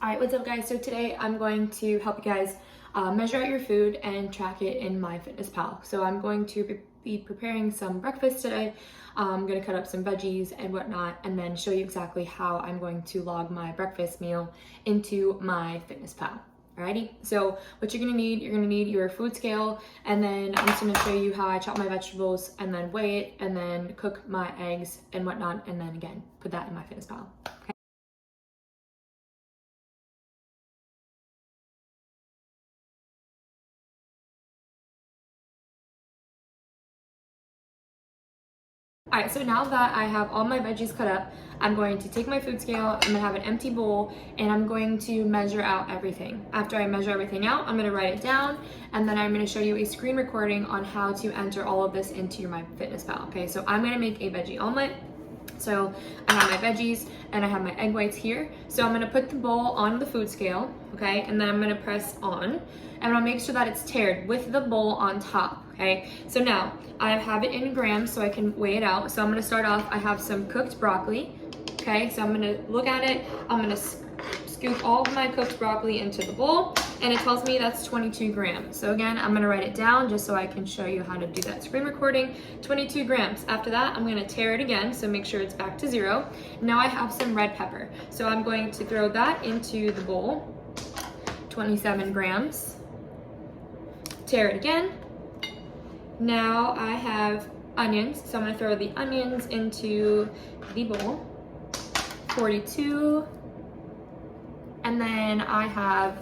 All right, what's up guys? So today I'm going to help you guys measure out your food and track it in MyFitnessPal. So I'm going to be preparing some breakfast today. I'm going to cut up some veggies and whatnot and then show you exactly how I'm going to log my breakfast meal into MyFitnessPal. Alrighty, so what you're gonna need your food scale, and then I'm just gonna show you how I chop my vegetables and then weigh it and then cook my eggs and whatnot, and then again, put that in MyFitnessPal. Okay. All right, so now that I have all my veggies cut up, I'm going to take my food scale, I'm gonna have an empty bowl, and I'm going to measure out everything. After I measure everything out, I'm gonna write it down, and then I'm gonna show you a screen recording on how to enter all of this into your MyFitnessPal, okay? So I'm gonna make a veggie omelet. So I have my veggies and I have my egg whites here. So I'm gonna put the bowl on the food scale, okay? And then I'm gonna press on, and I'll make sure that it's tiered with the bowl on top, okay? So now I have it in grams so I can weigh it out. So I'm gonna start off, I have some cooked broccoli, okay? So I'm gonna look at it, I'm gonna scoop all of my cooked broccoli into the bowl, and it tells me that's 22 grams. So again, I'm gonna write it down just so I can show you how to do that screen recording. 22 grams. After that, I'm gonna tear it again, so make sure it's back to 0. Now I have some red pepper. So I'm going to throw that into the bowl, 27 grams. Tear it again. Now I have onions, so I'm gonna throw the onions into the bowl, 42. And then I have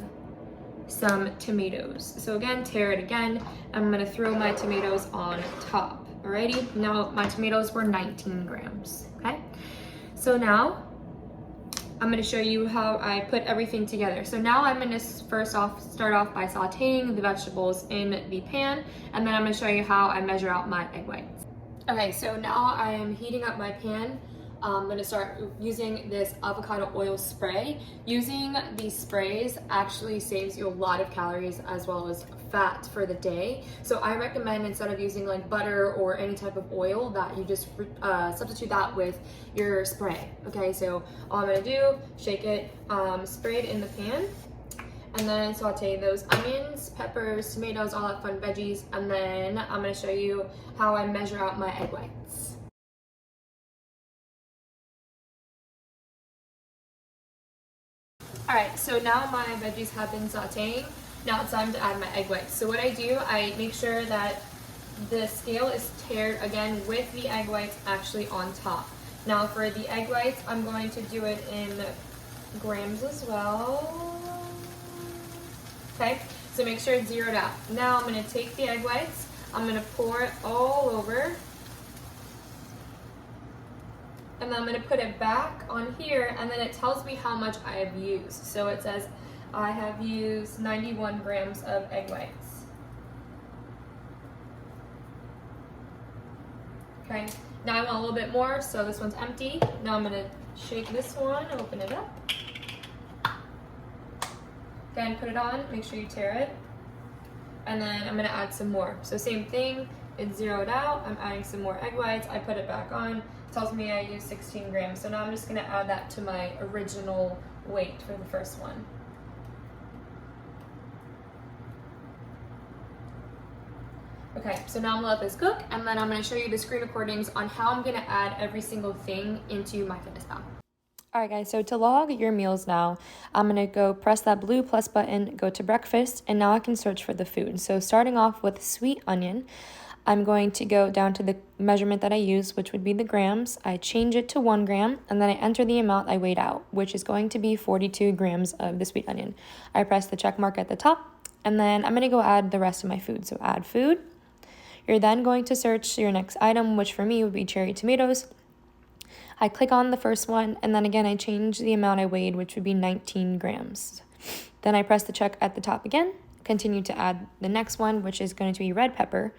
some tomatoes. So again, tear it again. I'm gonna throw my tomatoes on top. Alrighty, now my tomatoes were 19 grams, okay? So now I'm gonna show you how I put everything together. So now I'm gonna start off by sauteing the vegetables in the pan, and then I'm gonna show you how I measure out my egg whites. Okay, so now I am heating up my pan. I'm gonna start using this avocado oil spray. Using these sprays actually saves you a lot of calories as well as fat for the day. So I recommend, instead of using like butter or any type of oil, that you just substitute that with your spray. Okay, so all I'm gonna do, shake it, spray it in the pan, and then saute those onions, peppers, tomatoes, all that fun veggies, and then I'm gonna show you how I measure out my egg whites. All right, so now my veggies have been sauteing. Now it's time to add my egg whites. So what I do, I make sure that the scale is tiered again with the egg whites actually on top. Now for the egg whites, I'm going to do it in grams as well. Okay, so make sure it's zeroed out. Now I'm gonna take the egg whites, I'm gonna pour it all over, and then I'm gonna put it back on here, and then it tells me how much I have used. So it says I have used 91 grams of egg whites. Okay, now I want a little bit more, so this one's empty. Now I'm gonna shake this one, open it up. Again, put it on, make sure you tear it. And then I'm gonna add some more. So same thing, it's zeroed out, I'm adding some more egg whites, I put it back on. Tells me I used 16 grams. So now I'm just gonna add that to my original weight for the first one. Okay, so now I'm gonna let this cook, and then I'm gonna show you the screen recordings on how I'm gonna add every single thing into MyFitnessPal. All right guys, so to log your meals now, I'm gonna go press that blue plus button, go to breakfast, and now I can search for the food. So starting off with sweet onion, I'm going to go down to the measurement that I use, which would be the grams. I change it to 1 gram, and then I enter the amount I weighed out, which is going to be 42 grams of the sweet onion. I press the check mark at the top, and then I'm gonna go add the rest of my food. So add food. You're then going to search your next item, which for me would be cherry tomatoes. I click on the first one, and then again, I change the amount I weighed, which would be 19 grams. Then I press the check at the top again, continue to add the next one, which is going to be red pepper.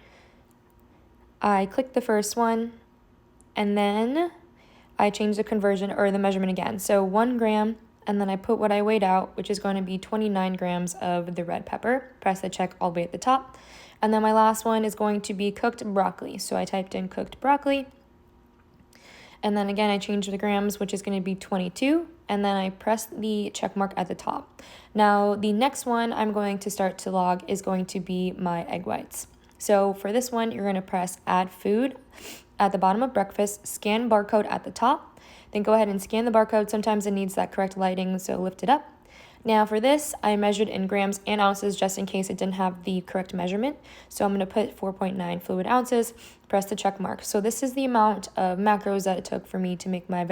I click the first one, and then I change the conversion or the measurement again. So 1 gram, and then I put what I weighed out, which is going to be 29 grams of the red pepper. Press the check all the way at the top. And then my last one is going to be cooked broccoli. So I typed in cooked broccoli. And then again, I changed the grams, which is going to be 22. and then I press the check mark at the top. Now, the next one I'm going to start to log is going to be my egg whites. So for this one, you're going to press add food at the bottom of breakfast, scan barcode at the top, then go ahead and scan the barcode. Sometimes it needs that correct lighting, so lift it up. Now for this, I measured in grams and ounces just in case it didn't have the correct measurement. So I'm going to put 4.9 fluid ounces, press the check mark. So this is the amount of macros that it took for me to make my